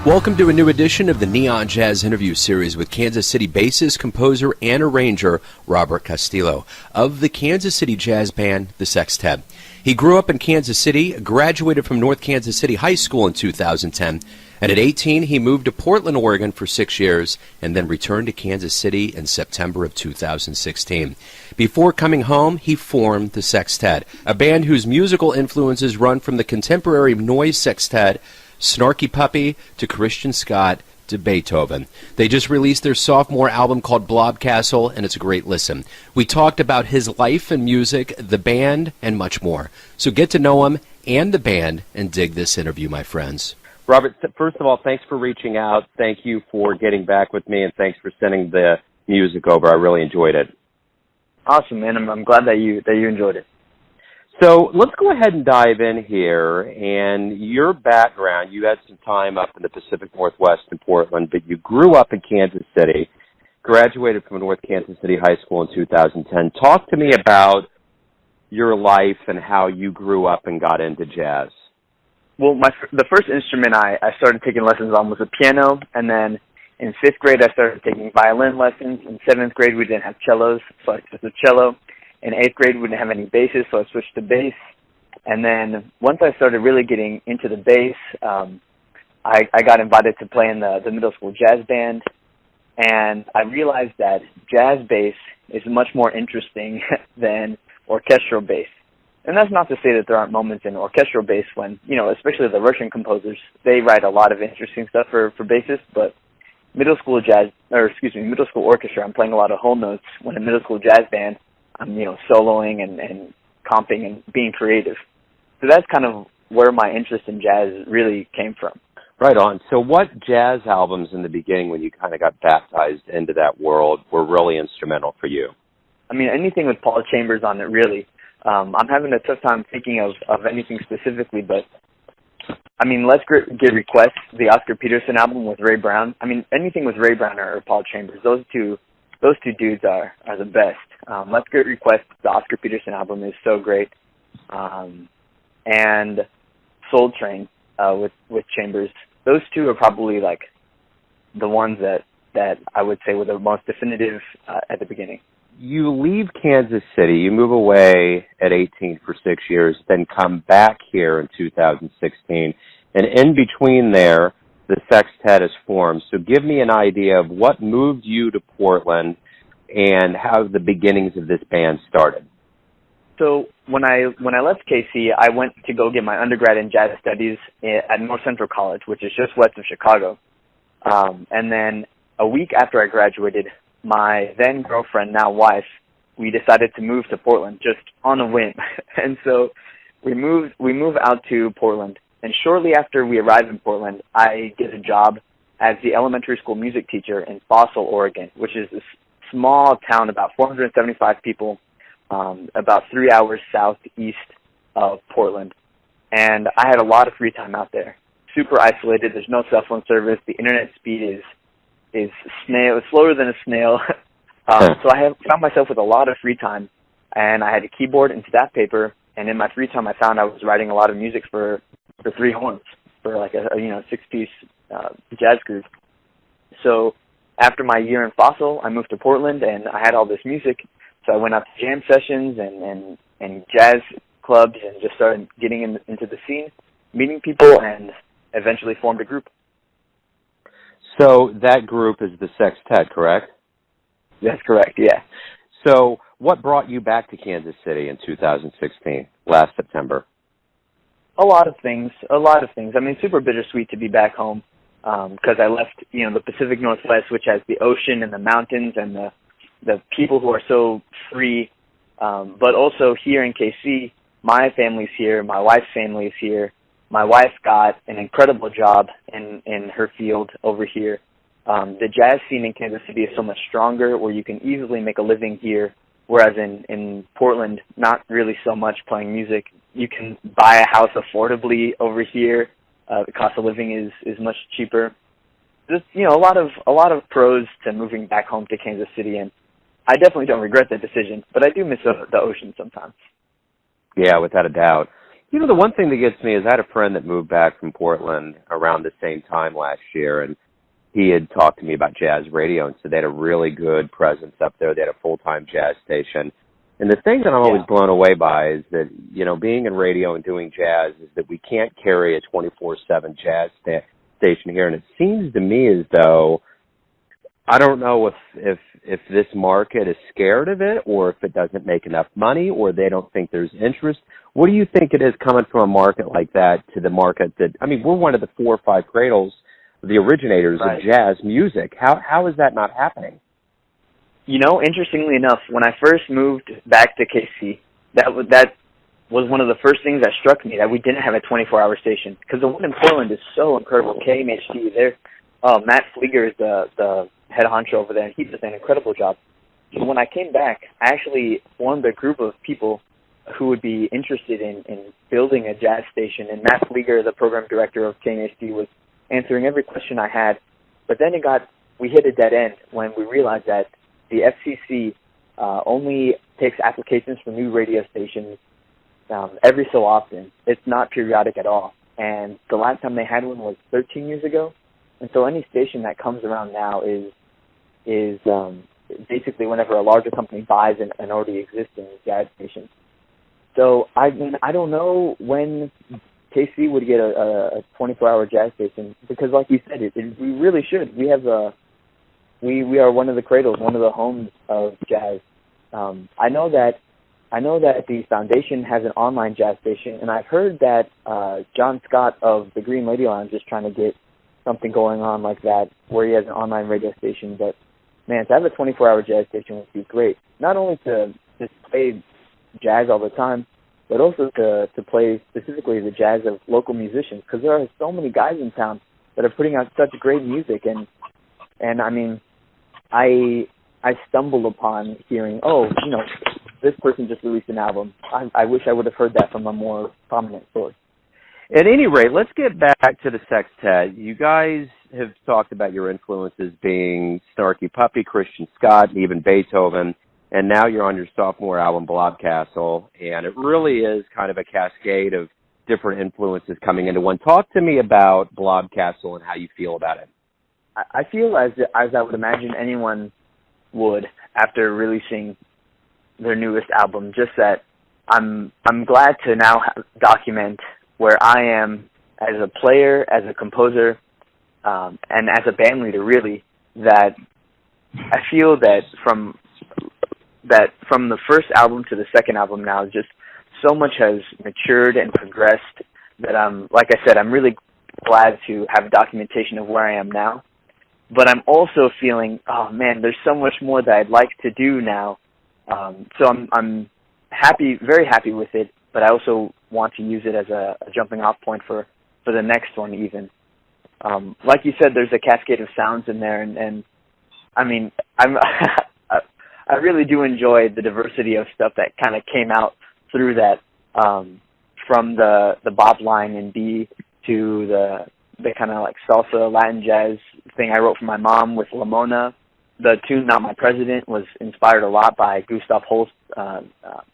Welcome to a new edition of the Neon Jazz Interview Series with Kansas City bassist, composer, and arranger Robert Castillo of the Kansas City jazz band, the Sextet. He grew up in Kansas City, graduated from North Kansas City High School in 2010, and at 18 he moved to Portland, Oregon for 6 years and then returned to Kansas City in September of 2016. Before coming home, he formed the Sextet, a band whose musical influences run from the contemporary noise sextet Snarky Puppy to Christian Scott to Beethoven. They just released their sophomore album called Blob Castle, and it's a great listen. We talked about his life and music, the band, and much more. So get to know him and the band and dig this interview, my friends. Robert, first of all, thanks for reaching out. Thank you for getting back with me, and thanks for sending the music over. I really enjoyed it. Awesome, man. I'm glad that you enjoyed it. So let's go ahead and dive in here. And your background, you had some time up in the Pacific Northwest in Portland, but you grew up in Kansas City, graduated from North Kansas City High School in 2010. Talk to me about your life and how you grew up and got into jazz. Well, the first instrument I started taking lessons on was a piano, and then in 5th grade I started taking violin lessons. In 7th grade we didn't have cellos, so I switched to cello. In 8th grade, we didn't have any basses, so I switched to bass. And then once I started really getting into the bass, I got invited to play in the middle school jazz band. And I realized that jazz bass is much more interesting than orchestral bass. And that's not to say that there aren't moments in orchestral bass when, especially the Russian composers, they write a lot of interesting stuff for bassists, but middle school orchestra, I'm playing a lot of whole notes. When in middle school jazz band, I'm, soloing and comping and being creative. So that's kind of where my interest in jazz really came from. Right on. So what jazz albums in the beginning, when you kind of got baptized into that world, were really instrumental for you? I mean, anything with Paul Chambers on it, really. I'm having a tough time thinking of anything specifically, but, I mean, Let's Get Requests, the Oscar Peterson album with Ray Brown. I mean, anything with Ray Brown or Paul Chambers, those two dudes are the best. Let's Get Requests, the Oscar Peterson album, is so great. And Soul Train with Chambers. Those two are probably like the ones that I would say were the most definitive at the beginning. You leave Kansas City, you move away at 18 for 6 years, then come back here in 2016. And in between there, the Sextet is formed. So give me an idea of what moved you to Portland and how the beginnings of this band started. So when I left KC, I went to go get my undergrad in jazz studies at North Central College, which is just west of Chicago. And then a week after I graduated, my then girlfriend, now wife, we decided to move to Portland just on a whim. And so we moved out to Portland. And shortly after we arrived in Portland, I get a job as the elementary school music teacher in Fossil, Oregon, which is this small town, about 475 people, about 3 hours southeast of Portland. And I had a lot of free time out there. Super isolated. There's no cell phone service. The internet speed is slower than a snail. So I found myself with a lot of free time, and I had a keyboard and staff paper. And in my free time, I found I was writing a lot of music for three horns, for like a 6-piece jazz group. So after my year in Fossil, I moved to Portland, and I had all this music. So I went out to jam sessions and jazz clubs and just started getting into the scene, meeting people, and eventually formed a group. So that group is the Sextet, correct? That's correct, yeah. So what brought you back to Kansas City in 2016, last September? A lot of things. I mean, super bittersweet to be back home because I left, the Pacific Northwest, which has the ocean and the mountains and the people who are so free. But also here in KC, my family's here, my wife's family is here. My wife got an incredible job in her field over here. The jazz scene in Kansas City is so much stronger where you can easily make a living here, whereas in Portland, not really so much playing music. You can buy a house affordably over here. The cost of living is much cheaper. Just, a lot of pros to moving back home to Kansas City, and I definitely don't regret that decision, but I do miss the ocean sometimes. Yeah, without a doubt. You know, the one thing that gets me is I had a friend that moved back from Portland around the same time last year, and he had talked to me about jazz radio, and so they had a really good presence up there. They had a full-time jazz station. And the thing that I'm always blown away by is that, you know, being in radio and doing jazz is that we can't carry a 24/7 jazz station here. And it seems to me as though, I don't know if this market is scared of it, or if it doesn't make enough money, or they don't think there's interest. What do you think it is coming from a market like that to the market that, I mean, we're one of the 4 or 5 cradles, the originators of jazz music. How is that not happening? You know, interestingly enough, when I first moved back to KC, that was one of the first things that struck me, that we didn't have a 24-hour station. Because the one in Portland is so incredible. KMHD, Matt Flieger is the head honcho over there, and he does an incredible job. So when I came back, I actually formed a group of people who would be interested in building a jazz station. And Matt Flieger, the program director of KMHD, was answering every question I had. But then we hit a dead end when we realized that the FCC only takes applications for new radio stations every so often. It's not periodic at all. And the last time they had one was 13 years ago. And so any station that comes around now is basically whenever a larger company buys an already existing jazz station. So I mean, I don't know when KC would get a 24-hour jazz station, because like you said, we really should. We have we are one of the cradles, one of the homes of jazz. I know that the foundation has an online jazz station, and I've heard that John Scott of the Green Lady Lounge is trying to get something going on like that, where he has an online radio station. But man, to have a 24-hour jazz station would be great. Not only to just play jazz all the time, but also to play specifically the jazz of local musicians, because there are so many guys in town that are putting out such great music. And I mean, I stumbled upon hearing, this person just released an album. I wish I would have heard that from a more prominent source. At any rate, let's get back to the Sextet. You guys have talked about your influences being Snarky Puppy, Christian Scott, and even Beethoven, and now you're on your sophomore album, Blob Castle, and it really is kind of a cascade of different influences coming into one. Talk to me about Blob Castle and how you feel about it. I feel as I would imagine anyone would after releasing their newest album, just that I'm glad to now document where I am as a player, as a composer, and as a band leader, really, that I feel that from the first album to the second album now, just so much has matured and progressed that like I said, I'm really glad to have documentation of where I am now. But I'm also feeling, oh man, there's so much more that I'd like to do now. So I'm happy, very happy with it, but I also want to use it as a jumping off point for the next one even. Like you said, there's a cascade of sounds in there, and I mean, I really do enjoy the diversity of stuff that kind of came out through that, from the bop line in B to the kind of like salsa Latin jazz thing I wrote for my mom with Lamona. The tune Not My President was inspired a lot by Gustav Holst's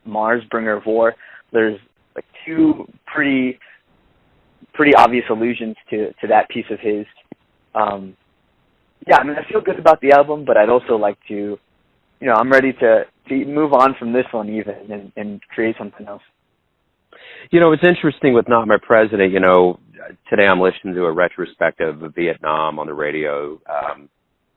Mars, Bringer of War. There's like 2 pretty obvious allusions to that piece of his. Yeah, I mean, I feel good about the album, but I'd also like to, I'm ready to move on from this one even and create something else. It's interesting with Not My President. Today I'm listening to a retrospective of Vietnam on the radio.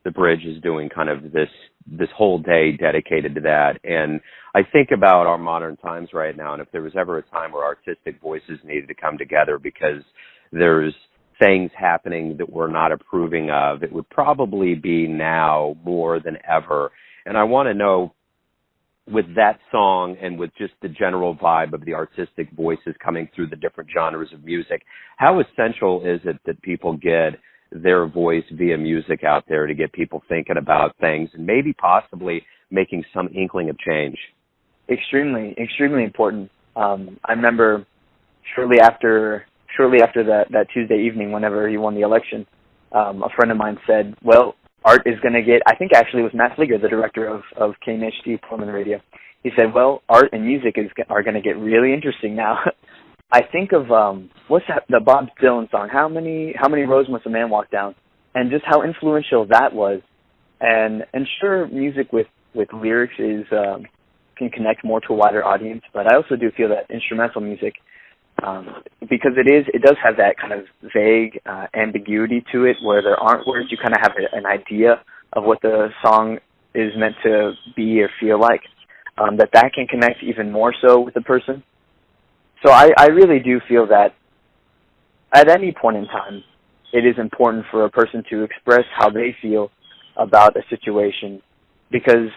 The Bridge is doing kind of this whole day dedicated to that. And I think about our modern times right now, and if there was ever a time where artistic voices needed to come together because there's things happening that we're not approving of, it would probably be now more than ever. And I want to know, with that song and with just the general vibe of the artistic voices coming through the different genres of music, how essential is it that people get their voice via music out there to get people thinking about things and maybe possibly making some inkling of change? Extremely, extremely important. I remember shortly after that Tuesday evening, whenever he won the election, a friend of mine said, well, Art is going to get, I think actually it was Matt Flieger, the director of KMHD Portland Radio. He said, well, art and music are going to get really interesting now. I think of what's that, the Bob Dylan song, How Many Roads Must a Man Walk Down, and just how influential that was. And sure, music with lyrics is can connect more to a wider audience, but I also do feel that instrumental music, because it does have that kind of vague ambiguity to it, where there aren't words, you kind of have an idea of what the song is meant to be or feel like, that can connect even more so with the person. So I really do feel that at any point in time, it is important for a person to express how they feel about a situation, because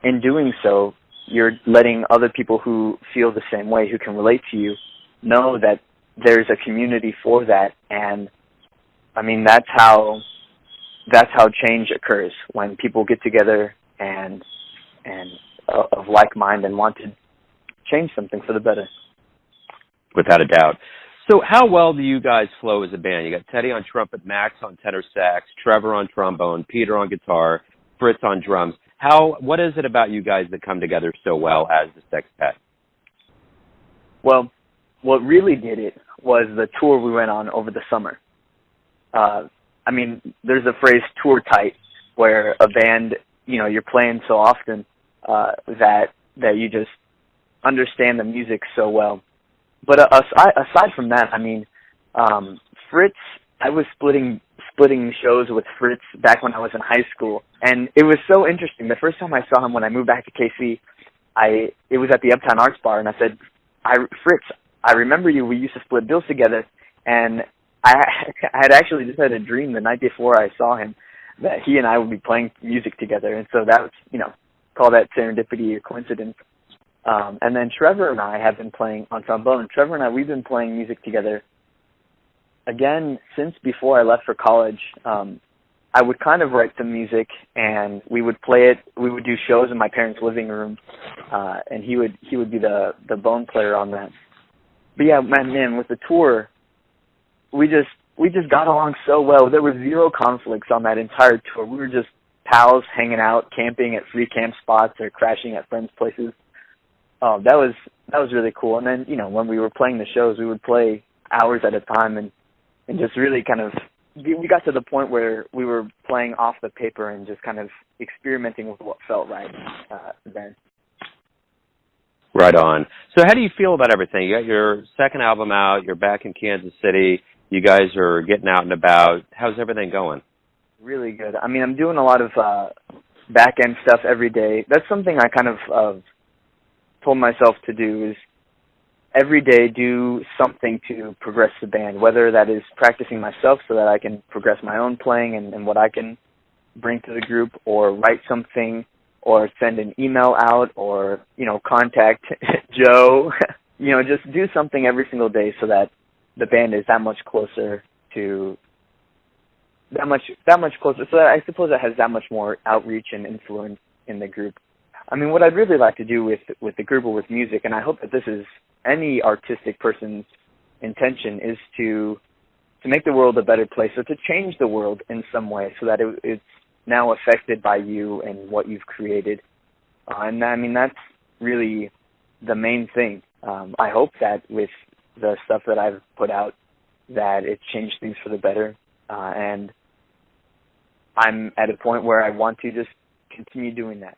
in doing so, you're letting other people who feel the same way, who can relate to you, know that there's a community for that. And I mean, that's how change occurs, when people get together and of like mind and want to change something for the better. Without a doubt. So how well do you guys flow as a band? You got Teddy on trumpet, Max on tenor sax, Trevor on trombone, Peter on guitar, Fritz on drums. What is it about you guys that come together so well as the Sextet? Well, what really did it was the tour we went on over the summer. I mean, there's a phrase, tour tight, where a band, you're playing so often that you just understand the music so well. But aside from that, I mean, Fritz, I was splitting shows with Fritz back when I was in high school, and it was so interesting. The first time I saw him when I moved back to KC, it was at the Uptown Arts Bar, and I said, Fritz, I remember you. We used to split bills together, and I had actually just had a dream the night before I saw him that he and I would be playing music together, and so that was, call that serendipity or coincidence. And then Trevor and I have been playing on trombone. Trevor and I, we've been playing music together, again, since before I left for college. I would kind of write the music, and we would play it. We would do shows in my parents' living room, and he would be the bone player on that. But yeah, man, with the tour, we just got along so well. There were zero conflicts on that entire tour. We were just pals hanging out, camping at free camp spots or crashing at friends' places. That was really cool. And then, when we were playing the shows, we would play hours at a time and just really kind of, we got to the point where we were playing off the paper and just kind of experimenting with what felt right then. Right on. So how do you feel about everything? You got your second album out, you're back in Kansas City, you guys are getting out and about. How's everything going? Really good. I mean, I'm doing a lot of back-end stuff every day. That's something I kind of told myself to do, is every day do something to progress the band, whether that is practicing myself so that I can progress my own playing and what I can bring to the group, or write something, or send an email out, or, contact Joe. Just do something every single day so that the band is that much closer, so that I suppose it has that much more outreach and influence in the group. I mean, what I'd really like to do with the group or with music, and I hope that this is any artistic person's intention, is to make the world a better place, or to change the world in some way so that it's now affected by you and what you've created. And I mean, that's really the main thing. I hope that with the stuff that I've put out, that it changed things for the better. And I'm at a point where I want to just continue doing that.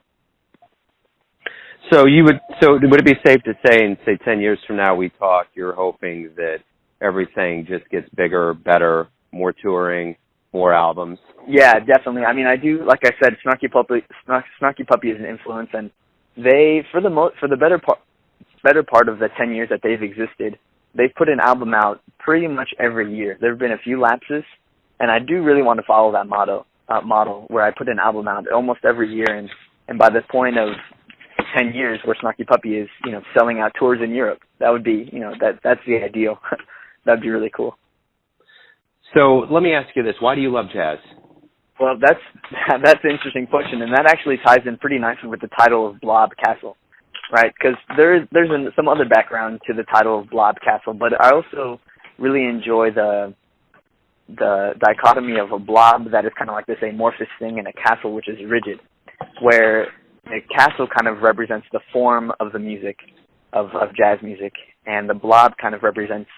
So would it be safe to say, in say 10 years from now we talk, you're hoping that everything just gets bigger, better, more touring, more albums? Yeah, definitely. I mean, I do, like I said, Snarky Puppy is an influence, and they, for the better part of the 10 years that they've existed, they've put an album out pretty much every year. There have been a few lapses, and I do really want to follow that model where I put an album out almost every year, and by the point of 10 years where Snarky Puppy is, selling out tours in Europe, that would be, that's the ideal. That'd be really cool. So let me ask you this: why do you love jazz? Well, that's an interesting question, and that actually ties in pretty nicely with the title of Blob Castle, right? Because there's some other background to the title of Blob Castle, but I also really enjoy the dichotomy of a blob that is kind of like this amorphous thing, and a castle which is rigid, where the castle kind of represents the form of the music, of jazz music, and the blob kind of represents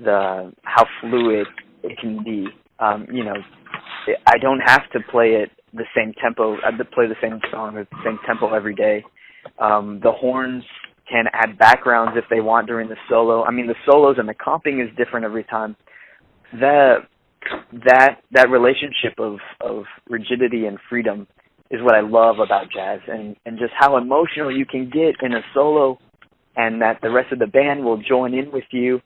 how fluid it can be. I don't have to play it the same tempo. I have to play the same song at the same tempo every day. The horns can add backgrounds if they want during the solo. I mean, the solos and the comping is different every time. That relationship of rigidity and freedom is what I love about jazz, and just how emotional you can get in a solo, and that the rest of the band will join in with you.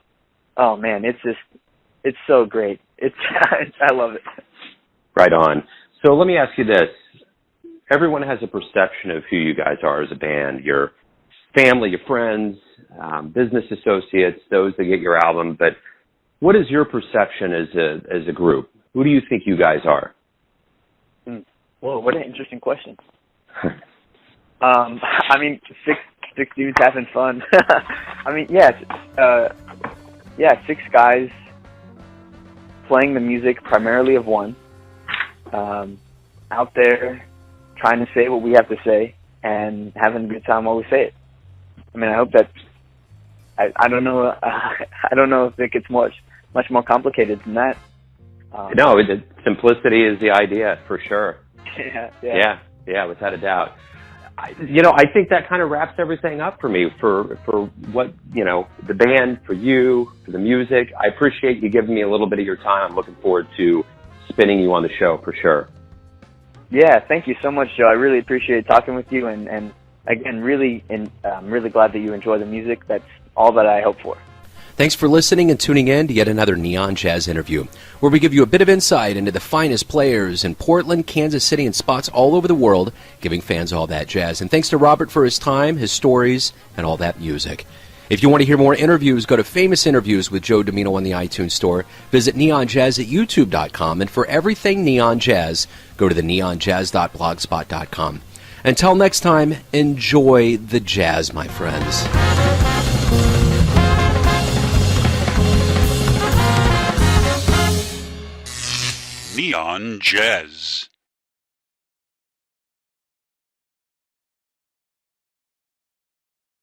Oh man, it's so great. I love it. Right on. So let me ask you this. Everyone has a perception of who you guys are as a band, your family, your friends, business associates, those that get your album. But what is your perception as a group? Who do you think you guys are? Whoa, what an interesting question. I mean, six dudes having fun. I mean, six guys playing the music primarily of one, out there trying to say what we have to say and having a good time while we say it. I mean, I hope that I don't know. I don't know if it gets much more complicated than that. No, simplicity is the idea for sure. Yeah, without a doubt. I think that kind of wraps everything up for me, for what, the band, for you, for the music. I appreciate you giving me a little bit of your time. I'm looking forward to spinning you on the show for sure. Yeah, thank you so much, Joe. I really appreciate talking with you, and again, I'm really glad that you enjoy the music. That's all that I hope for. Thanks for listening and tuning in to yet another Neon Jazz interview, where we give you a bit of insight into the finest players in Portland, Kansas City, and spots all over the world, giving fans all that jazz. And thanks to Robert for his time, his stories, and all that music. If you want to hear more interviews, go to Famous Interviews with Joe Domino on the iTunes Store. Visit neonjazz at youtube.com. And for everything Neon Jazz, go to the neonjazz.blogspot.com. Until next time, enjoy the jazz, my friends. Neon Jazz.